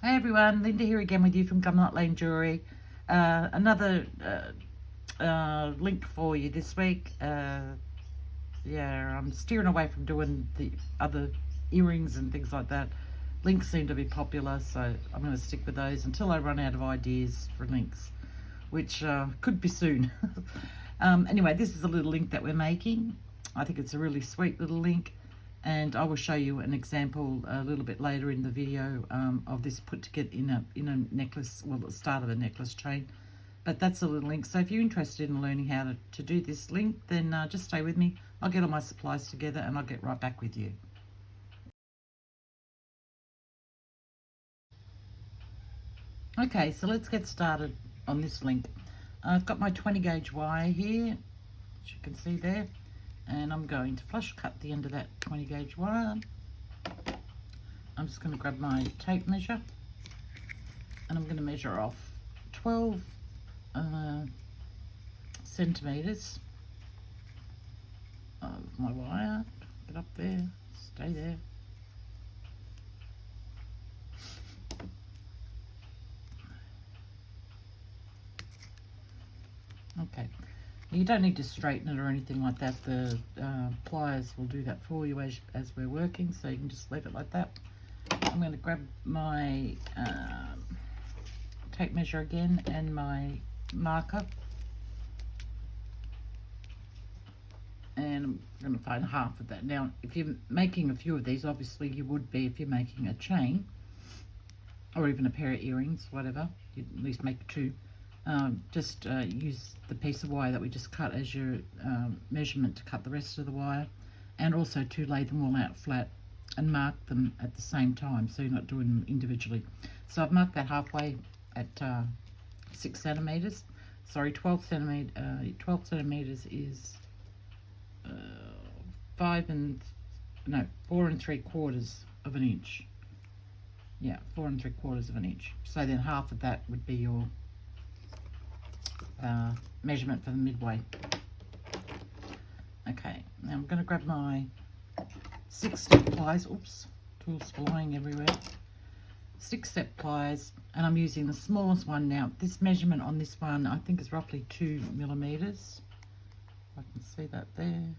Hey everyone, Linda here again with you from Gumnut Lane Jewellery. Another link for you this week. Yeah, I'm steering away from doing the other earrings and things like that. Links seem to be popular, so I'm going to stick with those until I run out of ideas for links, which could be soon. Anyway, this is a little link that we're making. I think it's a really sweet little link. And I will show you an example a little bit later in the video of this put together in a necklace, well, the start of a necklace chain. But that's a little link. So if you're interested in learning how to do this link, then just stay with me. I'll get all my supplies together and I'll get right back with you. Okay, so let's get started on this link. I've got my 20 gauge wire here, as you can see there. And I'm going to flush cut the end of that 20 gauge wire. I'm just going to grab my tape measure and I'm going to measure off 12 centimeters of my wire. Get up there, stay there. Okay, you don't need to straighten it or anything like that. The pliers will do that for you as we're working, so you can just leave it like that. I'm going to grab my tape measure again and my marker, and I'm going to find half of that. Now, if you're making a few of these, obviously you would be if you're making a chain or even a pair of earrings, whatever, you'd at least make two. Just use the piece of wire that we just cut as your measurement to cut the rest of the wire, and also to lay them all out flat and mark them at the same time, so you're not doing them individually. So I've marked that halfway at 6 centimeters. Sorry, 12 centimeters is 4 3/4 of an inch. Yeah, 4 3/4 of an inch. So then half of that would be your measurement for the midway. Okay, now I'm going to grab my 6-step pliers. Oops, tools flying everywhere. 6-step pliers, and I'm using the smallest one now. This measurement on this one I think is roughly 2 millimeters. I can see that there.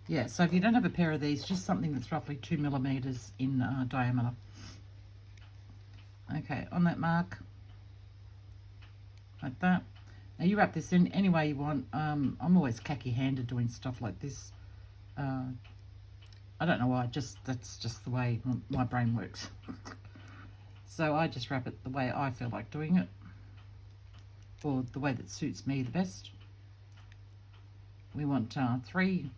Yeah, so if you don't have a pair of these, just something that's roughly 2 millimeters in diameter. Okay, on that mark, like that. Now you wrap this in any way you want. I'm always khaki-handed doing stuff like this. I don't know why, that's just the way my brain works. So I just wrap it the way I feel like doing it, or the way that suits me the best. We want three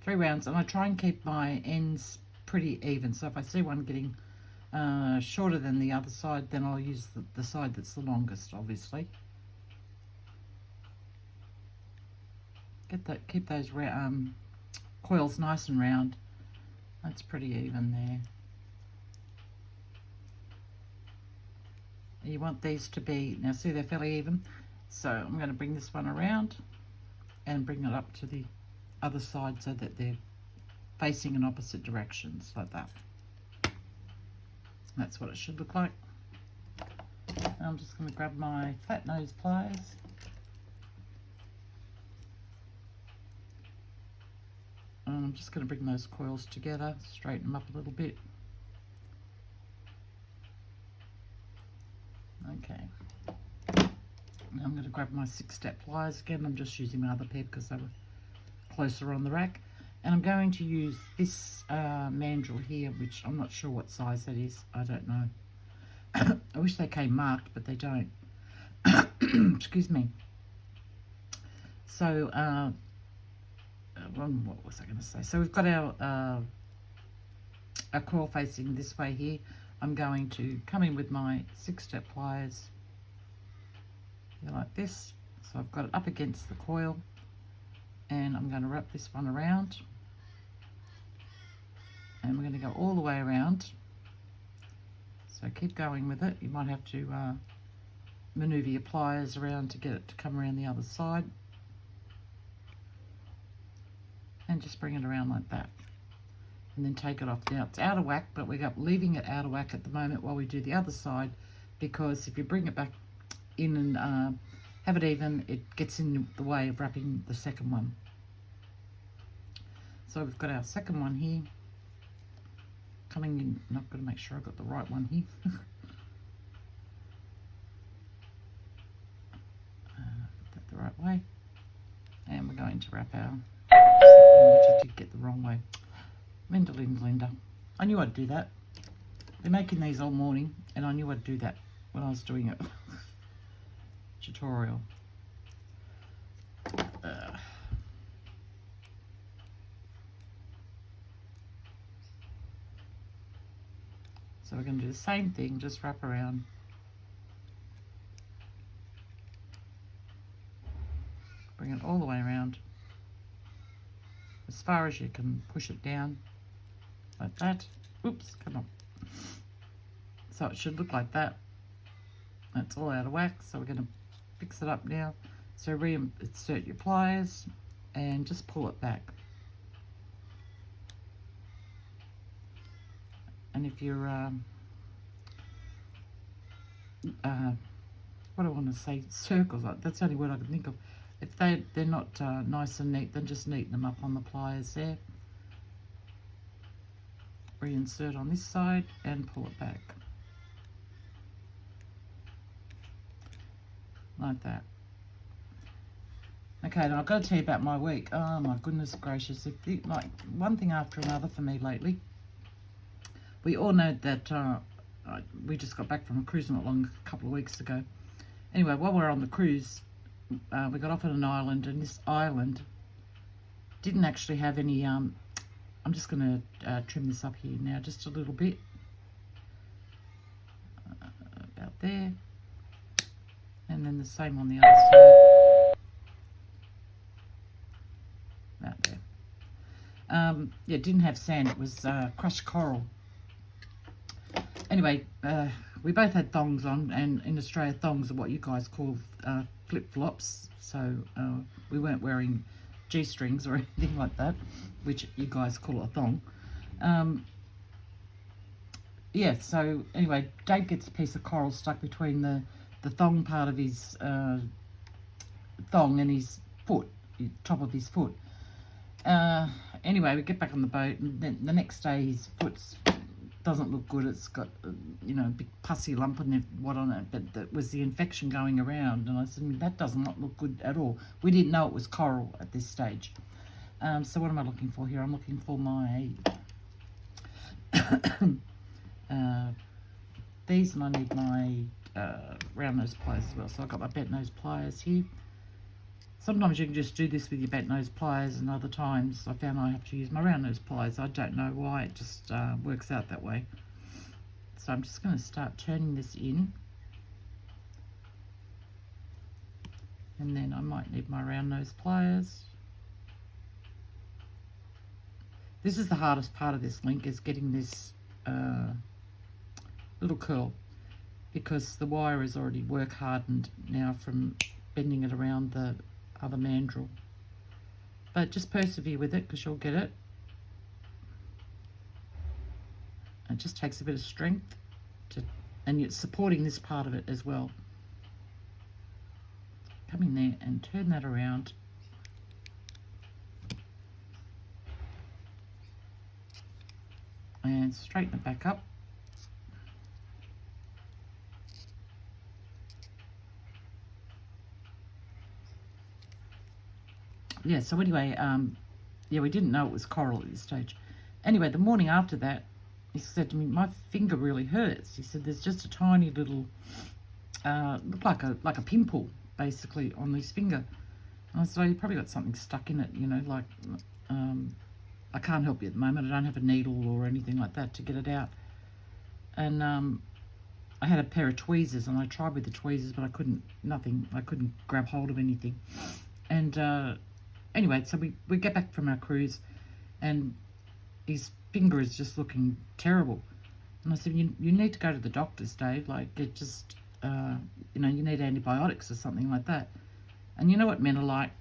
rounds, and I try and keep my ends pretty even. So if I see one getting shorter than the other side, then I'll use the side that's the longest, obviously. Keep those coils nice and round. That's pretty even there. You want these to be, now see they're fairly even, so I'm going to bring this one around and bring it up to the other side so that they're facing in opposite directions, like that. That's what it should look like. And I'm just going to grab my flat nose pliers. And I'm just going to bring those coils together, straighten them up a little bit. Okay. Now I'm going to grab my 6-step pliers again. I'm just using my other pair because they were closer on the rack. And I'm going to use this mandrel here, which I'm not sure what size that is. I don't know. I wish they came marked, but they don't. Excuse me. So, what was I going to say? So we've got our coil facing this way here. I'm going to come in with my 6-step pliers like this. So I've got it up against the coil, and I'm going to wrap this one around, and we're going to go all the way around. So keep going with it. You might have to maneuver your pliers around to get it to come around the other side, and just bring it around like that. and then take it off. Now it's out of whack, but we're leaving it out of whack at the moment while we do the other side, because if you bring it back in and have it even, it gets in the way of wrapping the second one. So we've got our second one here coming in, and I've got to make sure I've got the right one here. Put that the right way, and we're going to wrap our, which I did get the wrong way. Mendelin Linda. I knew I'd do that. They're making these all morning, and I knew I'd do that when I was doing it. Tutorial. So we're going to do the same thing, just wrap around. Bring it all the way around, as far as you can push it down, like that. Oops, come on. So it should look like that. That's all out of whack, so we're going to fix it up now. So reinsert your pliers and just pull it back. And if you're, what do I want to say, circles, that's the only word I can think of. If they're not nice and neat, then just neaten them up on the pliers there. Reinsert on this side and pull it back. Like that. Okay, now I've got to tell you about my week. Oh my goodness gracious. Like one thing after another for me lately. We all know that we just got back from a cruise not long, a couple of weeks ago. Anyway, while we were on the cruise, we got off at an island, and this island didn't actually have any, I'm just going to trim this up here now just a little bit. About there. And then the same on the other side. About there. Yeah, it didn't have sand, it was crushed coral. Anyway, we both had thongs on, and in Australia thongs are what you guys call flip-flops, so we weren't wearing G-strings or anything like that, which you guys call a thong. Yeah, so anyway, Dave gets a piece of coral stuck between the thong part of his thong and his foot, top of his foot. Anyway, we get back on the boat, and then the next day his foot's doesn't look good. It's got, you know, a big pussy lump and what on it, but that was the infection going around. And I said, that does not look good at all. We didn't know it was coral at this stage. So what am I looking for here? I'm looking for my these, and I need my round nose pliers as well. So I've got my bent nose pliers here. Sometimes you can just do this with your bent nose pliers, and other times I found I have to use my round nose pliers. I don't know why, it just works out that way. So I'm just going to start turning this in. And then I might need my round nose pliers. This is the hardest part of this link, is getting this little curl, because the wire is already work hardened now from bending it around the other mandrel. But just persevere with it, because you'll get it. It just takes a bit of strength and you're supporting this part of it as well. Come in there and turn that around. And straighten it back up. Yeah, so anyway, yeah, we didn't know it was coral at this stage. Anyway, the morning after that, he said to me, my finger really hurts. He said, there's just a tiny little, looked like a pimple, basically, on his finger. And I said, oh, you probably got something stuck in it, you know, like, I can't help you at the moment. I don't have a needle or anything like that to get it out. And I had a pair of tweezers, and I tried with the tweezers, but I couldn't grab hold of anything. And anyway, so we get back from our cruise, and his finger is just looking terrible. And I said, you need to go to the doctors, Dave. Like, it just, you know, you need antibiotics or something like that. And you know what men are like?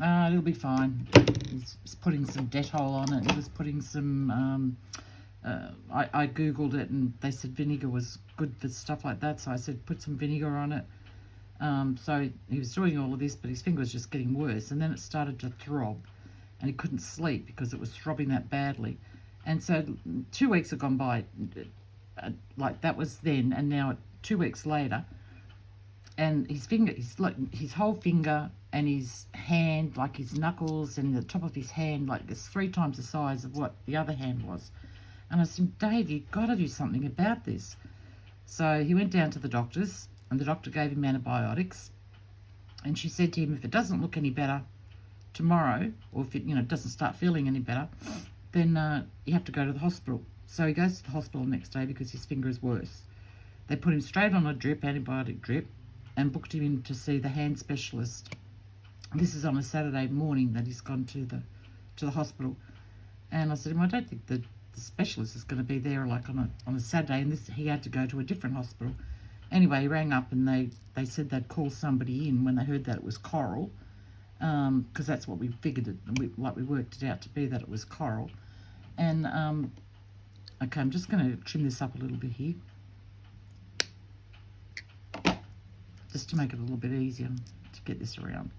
It'll be fine. He's putting some Dettol on it. He was putting some, I Googled it and they said vinegar was good for stuff like that. So I said, put some vinegar on it. So he was doing all of this, but his finger was just getting worse. And then it started to throb and he couldn't sleep because it was throbbing that badly. And so 2 weeks had gone by, like that was then, and now 2 weeks later, and his finger, his whole finger and his hand, like his knuckles and the top of his hand, like it's 3 times the size of what the other hand was. And I said, Dave, you've got to do something about this. So he went down to the doctor's, and the doctor gave him antibiotics. And she said to him, if it doesn't look any better tomorrow, or if it, doesn't start feeling any better, then you have to go to the hospital. So he goes to the hospital the next day because his finger is worse. They put him straight on a drip, antibiotic drip, and booked him in to see the hand specialist. This is on a Saturday morning that he's gone to the hospital. And I said to him, I don't think the specialist is going to be there like on a Saturday, and he had to go to a different hospital. Anyway, he rang up and they said they'd call somebody in when they heard that it was coral, because that's what we figured we worked it out to be, that it was coral. And okay, I'm just going to trim this up a little bit here, just to make it a little bit easier to get this around.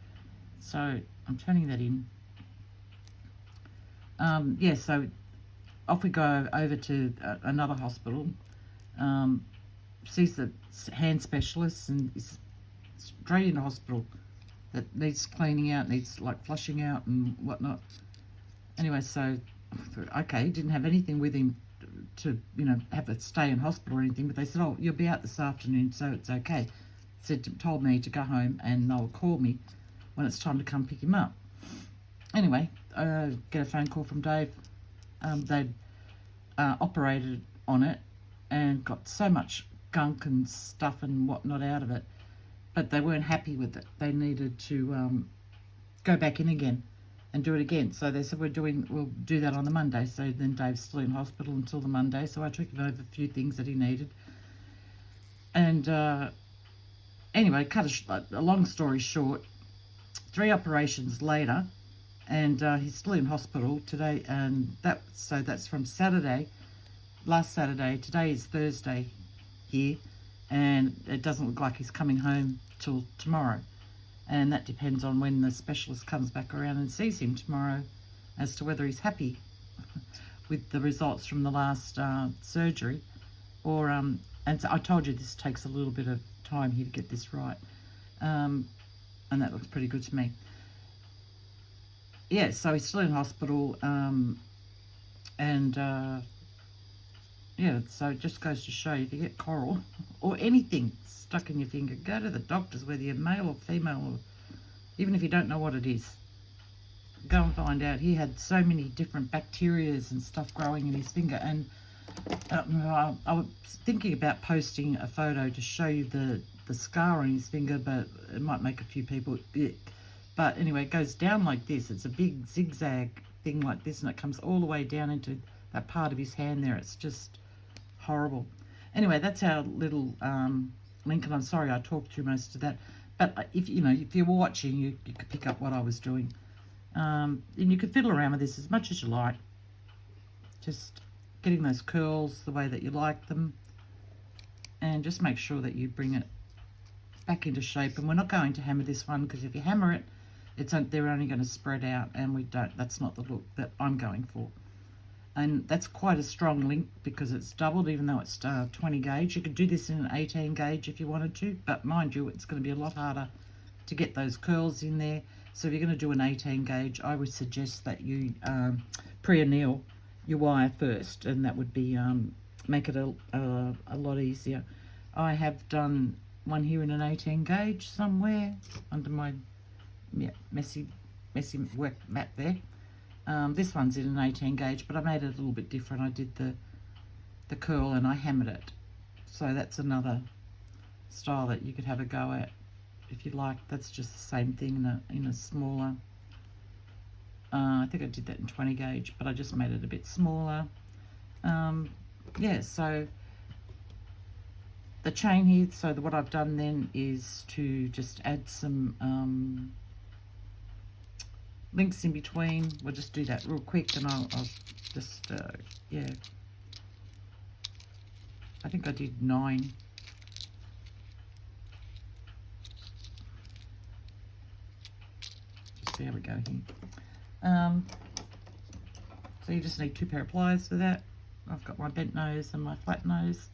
So I'm turning that in. Yeah, so off we go over to another hospital, sees the hand specialist, and is straight in the hospital that needs cleaning out, needs like flushing out and whatnot. Anyway, so okay, didn't have anything with him to have a stay in hospital or anything, but they said, oh, you'll be out this afternoon, so it's okay. Told me to go home and they'll call me when it's time to come pick him up. Anyway, get a phone call from Dave. They'd operated on it and got so much gunk and stuff and whatnot out of it, but they weren't happy with it. They needed to go back in again and do it again. So they said, we'll do that on the Monday. So then Dave's still in hospital until the Monday. So I took him over a few things that he needed. And anyway, cut a long story short, 3 operations later, and he's still in hospital today. And that's from Saturday, last Saturday. Today is Thursday here, and it doesn't look like he's coming home till tomorrow. And that depends on when the specialist comes back around and sees him tomorrow as to whether he's happy with the results from the last surgery, or and so I told you this takes a little bit of time here to get this right, and that looks pretty good to me. Yeah, so he's still in hospital, and yeah, so it just goes to show you, if you get coral or anything stuck in your finger, go to the doctors, whether you're male or female, or even if you don't know what it is, go and find out. He had so many different bacterias and stuff growing in his finger, and I was thinking about posting a photo to show you the scar on his finger, but it might make a few people ick. But anyway, it goes down like this. It's a big zigzag thing like this, and it comes all the way down into that part of his hand there. It's just horrible. Anyway, that's our little link, and I'm sorry I talked through most of that. But if you were watching, you could pick up what I was doing. And you could fiddle around with this as much as you like. Just getting those curls the way that you like them. And just make sure that you bring it back into shape. And we're not going to hammer this one, because if you hammer it, they're only going to spread out, and we don't. That's not the look that I'm going for. And that's quite a strong link because it's doubled, even though it's 20 gauge. You could do this in an 18 gauge if you wanted to, but mind you, it's going to be a lot harder to get those curls in there. So if you're going to do an 18 gauge, I would suggest that you pre-anneal your wire first, and that would be make it a lot easier. I have done one here in an 18 gauge somewhere under my messy work mat there. This one's in an 18 gauge, but I made it a little bit different. I did the curl and I hammered it. So that's another style that you could have a go at if you like. That's just the same thing in a smaller. I think I did that in 20 gauge, but I just made it a bit smaller. Yeah, so the chain here, so what I've done then is to just add some links in between. We'll just do that real quick, and I'll just, yeah. I think I did 9. Just see how we go here. So you just need 2 pair of pliers for that. I've got my bent nose and my flat nose.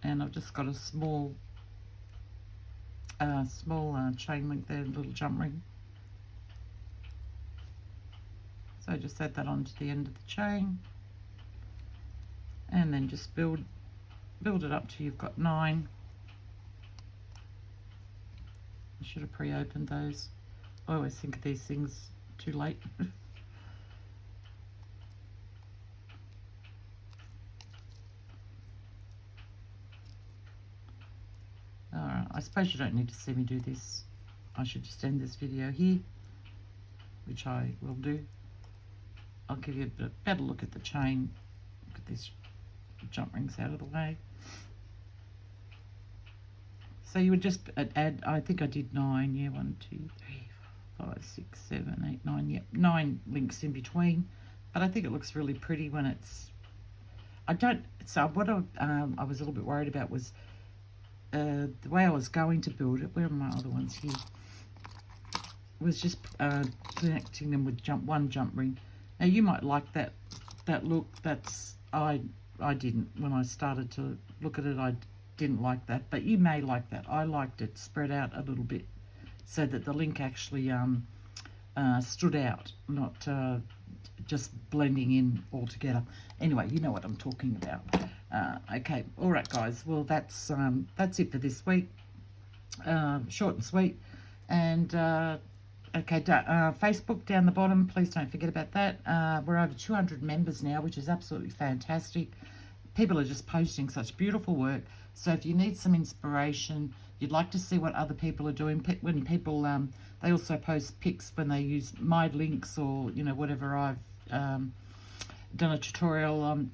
And I've just got a small chain link there, little jump ring. So just add that onto the end of the chain, and then just build it up till you've got 9. I should have pre-opened those. I always think of these things too late. Alright, I suppose you don't need to see me do this. I should just end this video here, which I will do. I'll give you a better look at the chain. Get these jump rings out of the way. So you would just add, I think I did 9, yeah, 1, 2, 3, 4, 5, 6, 7, 8, 9, yep, 9 links in between. But I think it looks really pretty when it's, so what I was a little bit worried about was the way I was going to build it. Where are my other ones here? Was just connecting them with one jump ring. Now you might like that look. That's I didn't when I started to look at it. I didn't like that, but you may like that. I liked it spread out a little bit so that the link actually stood out, not just blending in all together. Anyway, you know what I'm talking about. Okay, all right, guys. Well, that's it for this week. Short and sweet, and. Okay, Facebook down the bottom, please don't forget about that. We're over 200 members now, which is absolutely fantastic. People are just posting such beautiful work. So if you need some inspiration, you'd like to see what other people are doing, when people, they also post pics when they use my links or, you know, whatever I've done a tutorial on.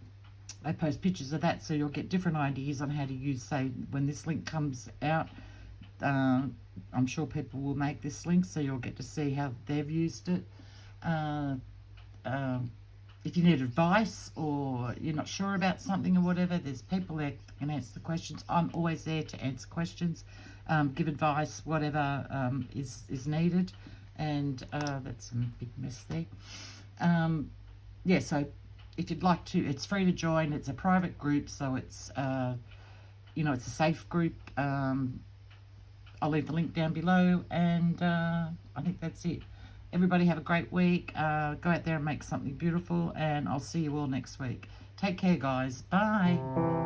They post pictures of that, so you'll get different ideas on how to use, say, when this link comes out. I'm sure people will make this link, so you'll get to see how they've used it. If you need advice or you're not sure about something or whatever, there's people there that can answer the questions. I'm always there to answer questions, give advice, whatever is needed. And that's a big mess there. Yeah, so if you'd like to, it's free to join. It's a private group, so it's, you know, it's a safe group. I'll leave the link down below, and I think that's it. Everybody have a great week. Go out there and make something beautiful, and I'll see you all next week. Take care, guys. Bye.